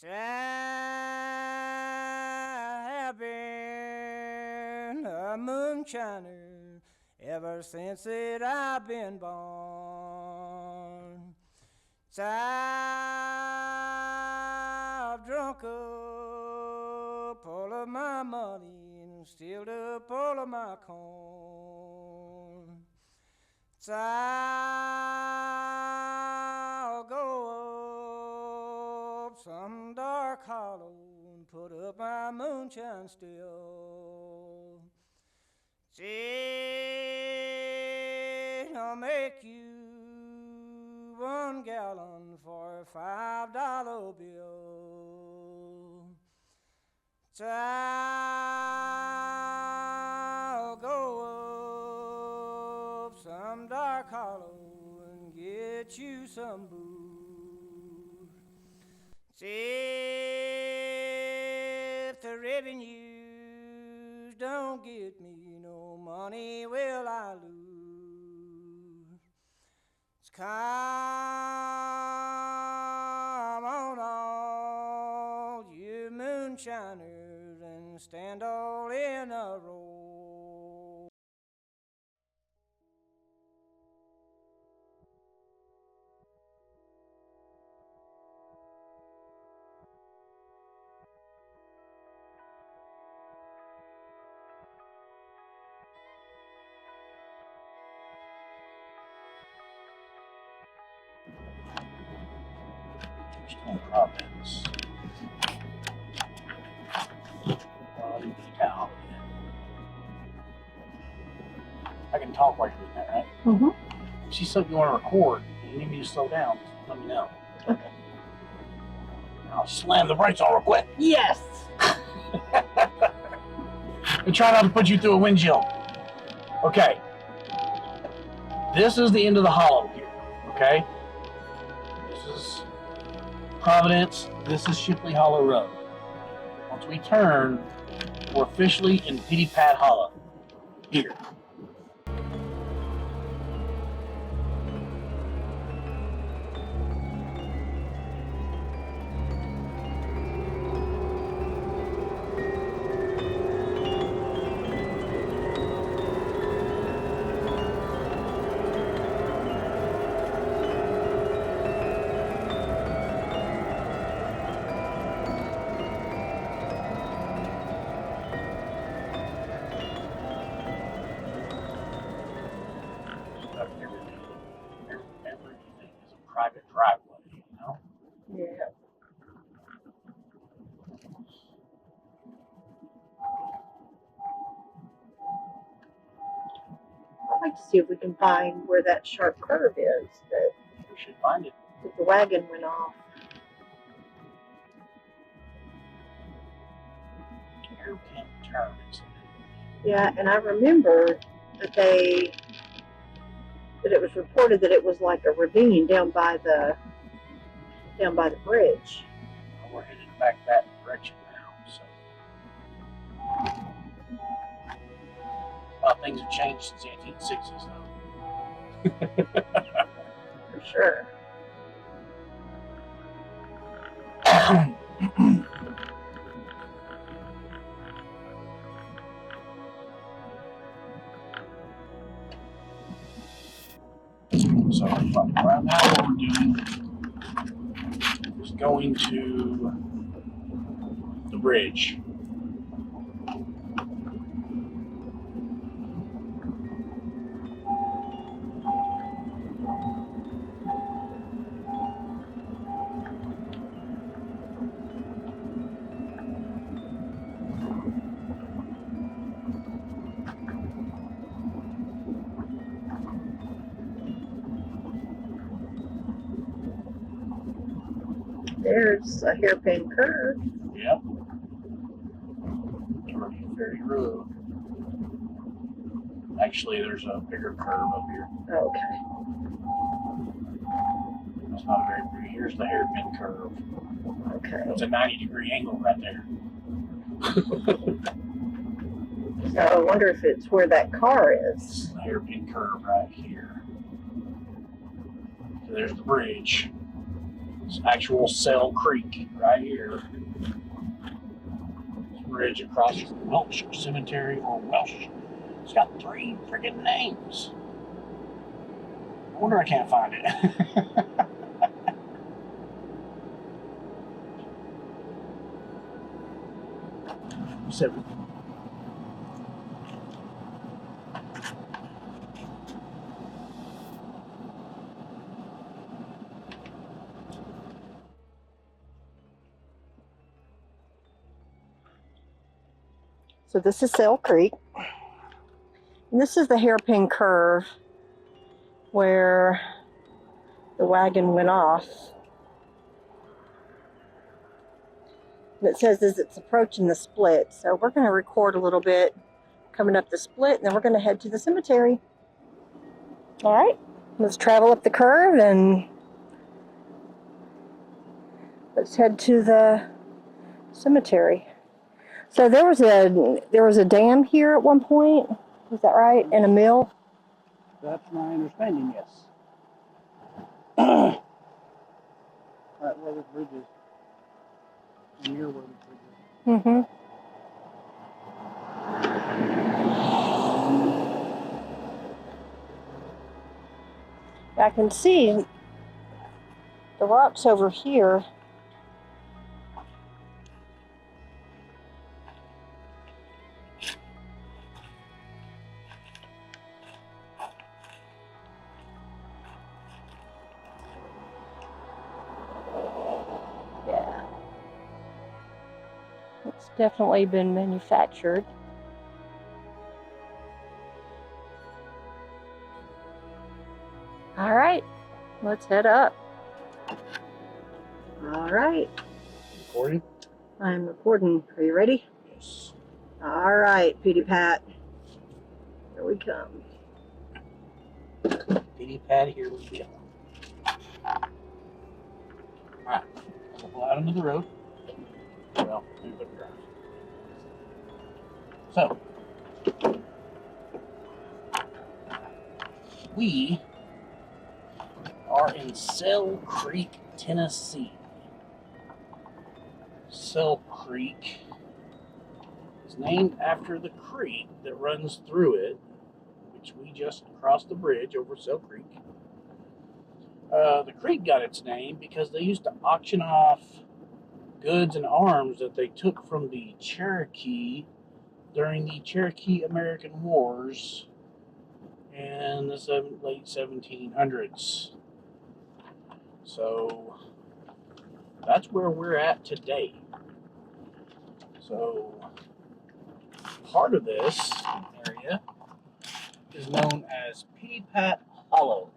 I have been a moonshiner ever since that I've been born. I've drunk up all of my money and stealed up all of my corn. I'll go up some dark hollow and put up my moonshine still. See, I'll make you 1 gallon for a $5 bill. I'll go up some dark hollow and get you some booze. See if the revenues don't get me no money, will I lose? Come on, all you moonshiners, and stand all in a row. Still Providence. Out. I can talk while you're doing that, right? Mm-hmm. If she said you want to record and you need me to slow down, let me know. Okay. I'll slam the brakes on real quick. Yes. And try not to put you through a windshield. Okay. This is the end of the hollow here. Okay? This is Providence. This is Shipley Hollow Road. Once we turn, we're officially in Pitty Hollow. Here. Everything is a private driveway, you know? Yeah. I'd like to see if we can find where that sharp curve is that We should find it. the wagon went off. Hairpin turns. Yeah, and I remember that it was reported that it was like a ravine down by the bridge. We're headed back that direction now, so. Things have changed since the 1860s, though. For sure. So right now what we're doing is going to the bridge. There's a hairpin curve. Yep. Ferry Road. Actually, there's a bigger curve up here. Okay. That's not very big. Here's the hairpin curve. Okay. That's a 90-degree angle right there. So I wonder if it's where that car is. This is the hairpin curve right here. So there's the bridge. It's actual Cell Creek right here. Bridge across from Welsh Cemetery or Welsh. It's got 3 freaking names. I wonder I can't find it. So, So this is Cell Creek. And this is the hairpin curve where the wagon went off. And it says as it's approaching the split. So we're going to record a little bit coming up the split, and then we're going to head to the cemetery. All right, let's travel up the curve and let's head to the cemetery. So there was a dam here at one point. Is that right? And a mill? that's my understanding, yes. Right where the bridge is. Near where the bridge is. Mm-hmm. I can see the rocks over here. Yeah. It's definitely been manufactured. All right, let's head up. All right, Recording? I'm recording. Are you ready? Yes. All right, Pitty Pat. Here we come. Pitty Pat, here we go. Alright, we'll pull out into the road. Well, maybe the drive. So, we are in Cell Creek, Tennessee. Cell Creek is named after the creek that runs through it, which we just crossed the bridge over Cell Creek. The creek got its name because they used to auction off goods and arms that they took from the Cherokee during the Cherokee-American Wars in the late 1700s. So that's where we're at today. So part of this area is known as Pitty Pat Hollow.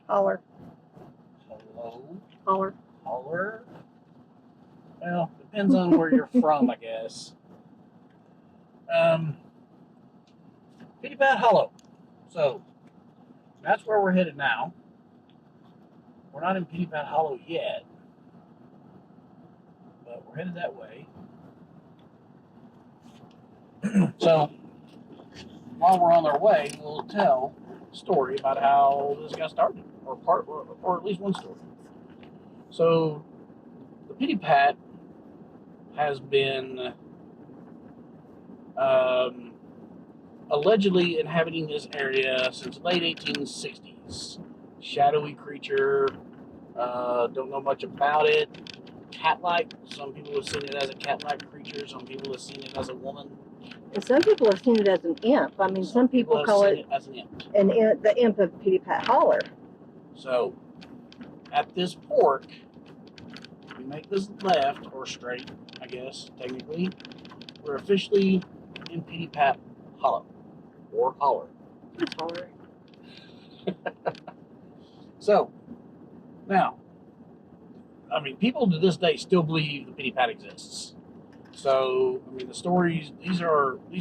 Holler. Hello? Holler. Holler? Well, depends on where you're from, I guess. Pitty Pat Hollow. So that's where we're headed now. We're not in Pitty Pat Hollow yet, but we're headed that way. So while we're on our way, we'll tell a story about how this got started, or at least one story. So the Pitty Pat has been allegedly inhabiting this area since the late 1860s. Shadowy creature, don't know much about it. Cat-like, some people have seen it as a cat-like creature, some people have seen it as a woman. And some people have seen it as an imp. I mean, some people have call seen it as an imp. the imp of Pitty Pat Holler. So, at this fork, we make this left, or straight, I guess, technically. We're officially in Pitty Pat Hollow, or Holler. Holler. So, now, I mean, people to this day still believe the Pitty Pat exists. So, I mean, these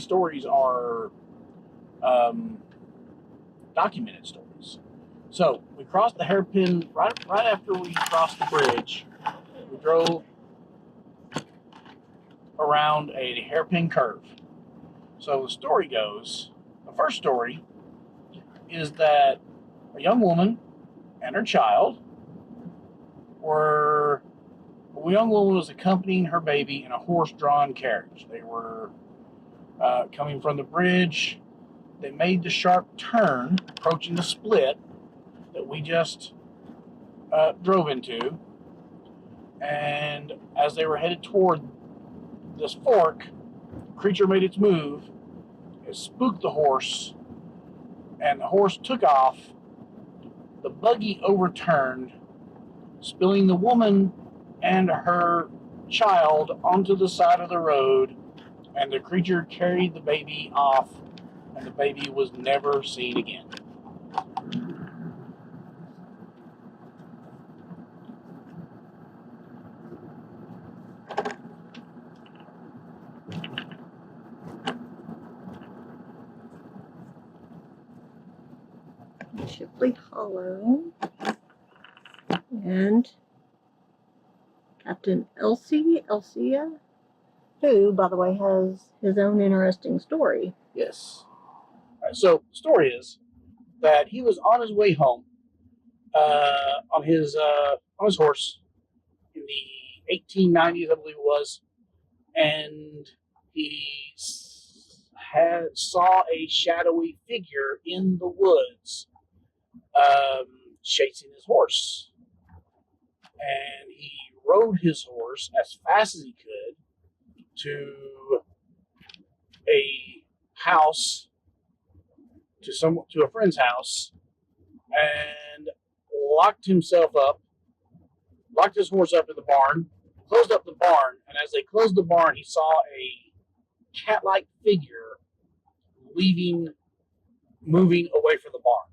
stories are documented stories. So, we crossed the hairpin right after we crossed the bridge. We drove around a hairpin curve. So the story goes, the first story is that a young woman and her child were young woman was accompanying her baby in a horse-drawn carriage. They were coming from the bridge. They made the sharp turn, approaching the split that we just drove into. And as they were headed toward this fork, the creature made its move. It spooked the horse, and the horse took off. The buggy overturned, spilling the woman and her child onto the side of the road, and the creature carried the baby off, and the baby was never seen again. Shipley Hollow. And Captain Elsia, who, by the way, has his own interesting story. Yes. All right, so the story is that he was on his way home on his horse in the 1890s, I believe it was, and he saw a shadowy figure in the woods chasing his horse. And he rode his horse as fast as he could to a house, to a friend's house, and locked his horse up in the barn, closed up the barn, and as they closed the barn, he saw a cat-like figure moving away from the barn.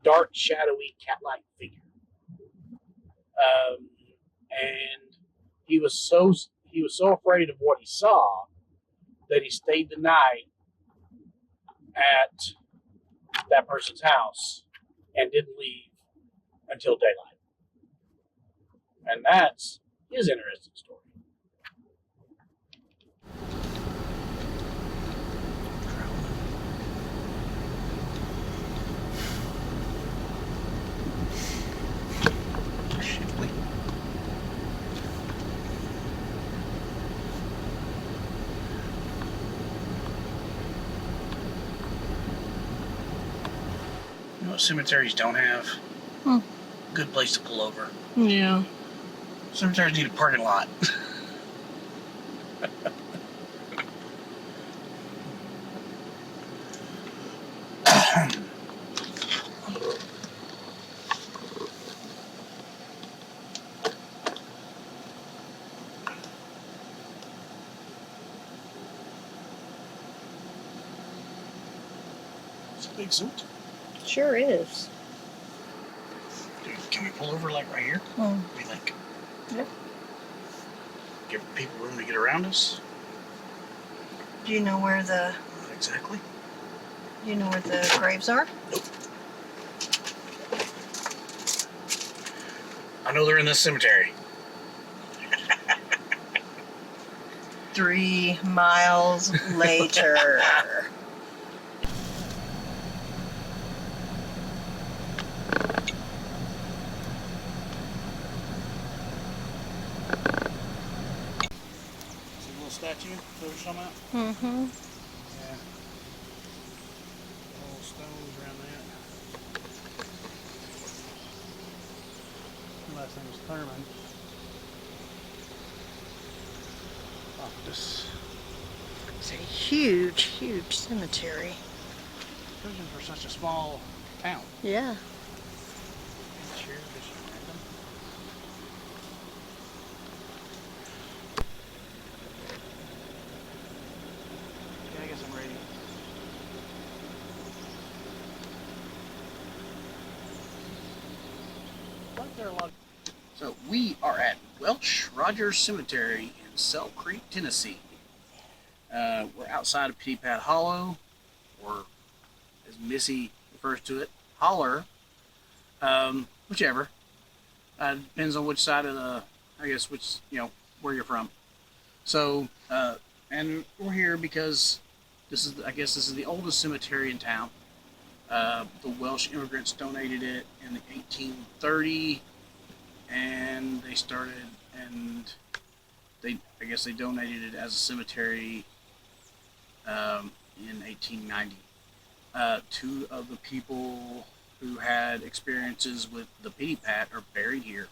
Dark, shadowy, cat-like figure. And he was so afraid of what he saw that he stayed the night at that person's house and didn't leave until daylight. And that's his interesting story. Shipley. You know what cemeteries don't have? Good place to pull over. Yeah. Cemeteries need a parking lot. It's a big suit. Sure is. Dude, can we pull over like right here? What do you think? Yep. Give people room to get around us? Do you know where the Not exactly. graves are? Nope. I know they're in this cemetery. 3 miles later. See the little statue that we're talking about? Mm-hmm. Yeah. All stones around that. Last name was Thurman. This It's a huge, huge cemetery. prison for such a small town. Yeah. Sure, just random. Okay, I guess I'm ready. So we are at Welch Rogers Cemetery in Sell Creek, Tennessee. We're outside of Pitty Hollow, or as Missy refers to it, Holler. Whichever. Depends on which side of the, I guess, where you're from. So, and we're here because this is the oldest cemetery in town. The Welsh immigrants donated it in 1830, and they started and I guess they donated it as a cemetery in 1890. Two of the people who had experiences with the Pitty Pat are buried here.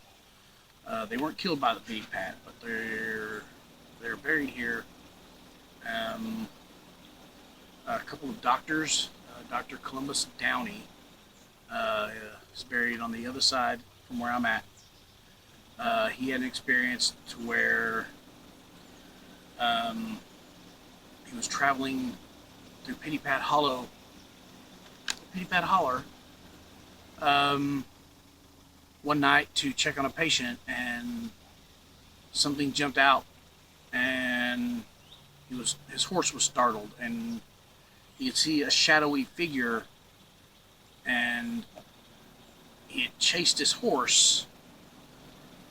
They weren't killed by the Pitty Pat, but they're buried here. A couple of doctors, Dr. Columbus Downey is buried on the other side from where I'm at. He had an experience to where he was traveling through Pitty Pat Holler, one night to check on a patient, and something jumped out, and his horse was startled, and you could see a shadowy figure, and he had chased his horse,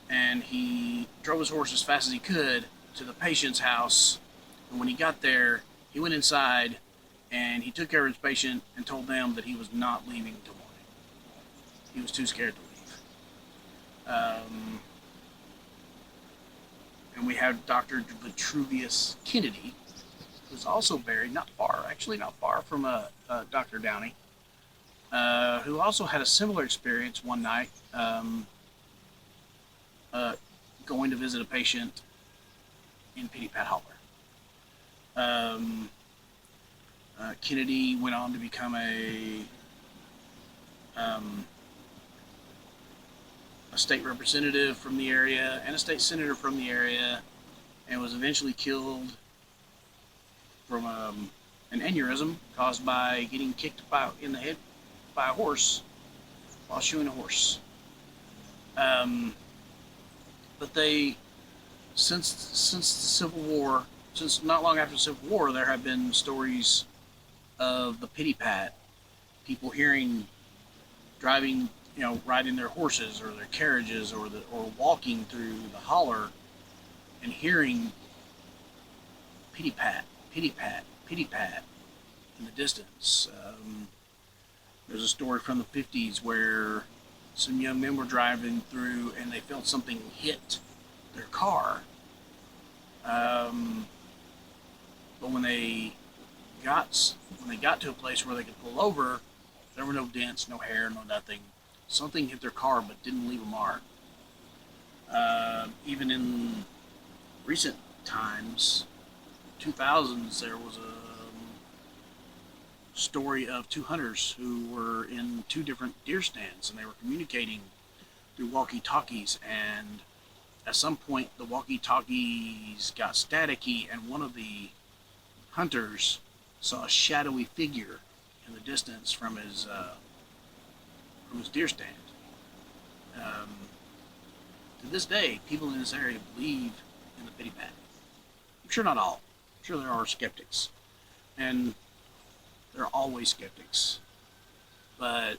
and he drove his horse as fast as he could to the patient's house. And when he got there, he went inside and he took care of his patient and told them that he was not leaving till morning. He was too scared to leave. And we have Dr. Vitruvius Kennedy, who's also buried not far from Dr. Downey, who also had a similar experience one night, going to visit a patient in Pitty Pat Holler. Kennedy went on to become a state representative from the area and a state senator from the area, and was eventually killed from an aneurysm caused by getting kicked in the head by a horse while shoeing a horse. But since the Civil War, since not long after the Civil War, there have been stories of the Pitty Pat, people driving, riding their horses or their carriages or walking through the holler and hearing Pitty Pat, Pitty Pat, Pitty Pat in the distance. There's a story from the 50s where some young men were driving through and they felt something hit their car. But when they got to a place where they could pull over, there were no dents, no hair, no nothing. Something hit their car but didn't leave a mark. Even in recent times, 2000s, there was a story of two hunters who were in two different deer stands, and they were communicating through walkie-talkies, and at some point the walkie-talkies got staticky, and one of the hunters saw a shadowy figure in the distance from his deer stand. To this day, people in this area believe in the Pitty Pat. I'm sure not all. I'm sure there are skeptics, and there are always skeptics, but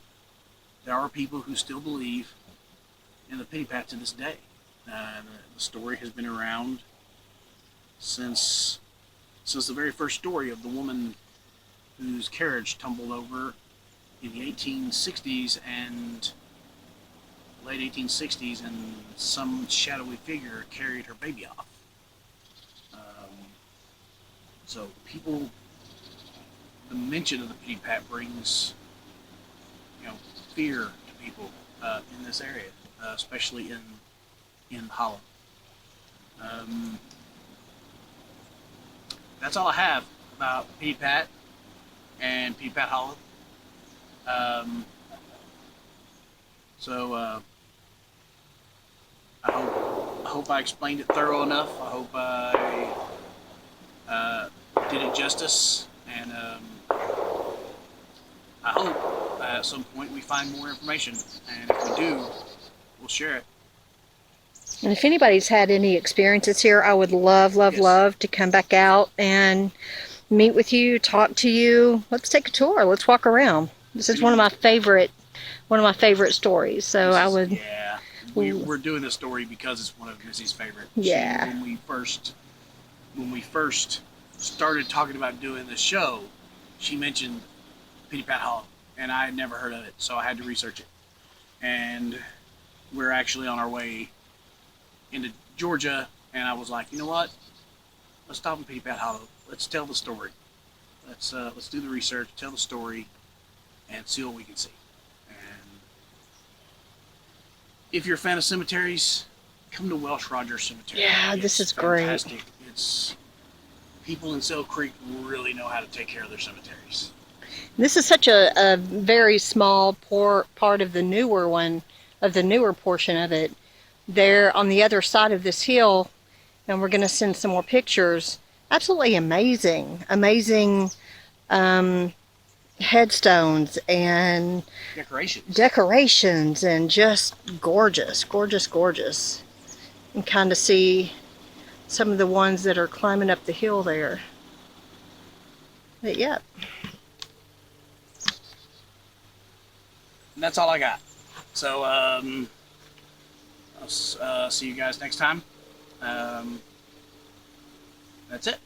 there are people who still believe in the Pitty Pat to this day. The story has been around since the very first story of the woman whose carriage tumbled over in the 1860s and late 1860s, and some shadowy figure carried her baby off. So the mention of the Pitty Pat brings, fear to people in this area, especially in Holler. That's all I have about Pitty Pat and Pitty Pat Holler. I hope I explained it thorough enough. I hope I did it justice, and I hope at some point we find more information, and if we do, we'll share it. And if anybody's had any experiences here, I would love to come back out and meet with you, talk to you. Let's take a tour. Let's walk around. This is one of my favorite stories. So Yeah, we're doing this story because it's one of Missy's favorite. Yeah. When we first started talking about doing the show, she mentioned Pitty Pat Holler, and I had never heard of it, so I had to research it. And we're actually on our way into Georgia, and I was like, you know what? Let's stop in Pitty Pat Hollow. Let's tell the story. Let's do the research, tell the story, and see what we can see. And if you're a fan of cemeteries, come to Welsh Rogers Cemetery. Yeah, this is great. Fantastic. It's people in Sail Creek really know how to take care of their cemeteries. This is such a very small part of the newer one, of the newer portion of it. There on the other side of this hill, and we're going to send some more pictures. Absolutely amazing, amazing headstones and decorations, and just gorgeous, gorgeous, gorgeous. And kind of see some of the ones that are climbing up the hill there. But yeah. And that's all I got. So I'll see you guys next time. That's it.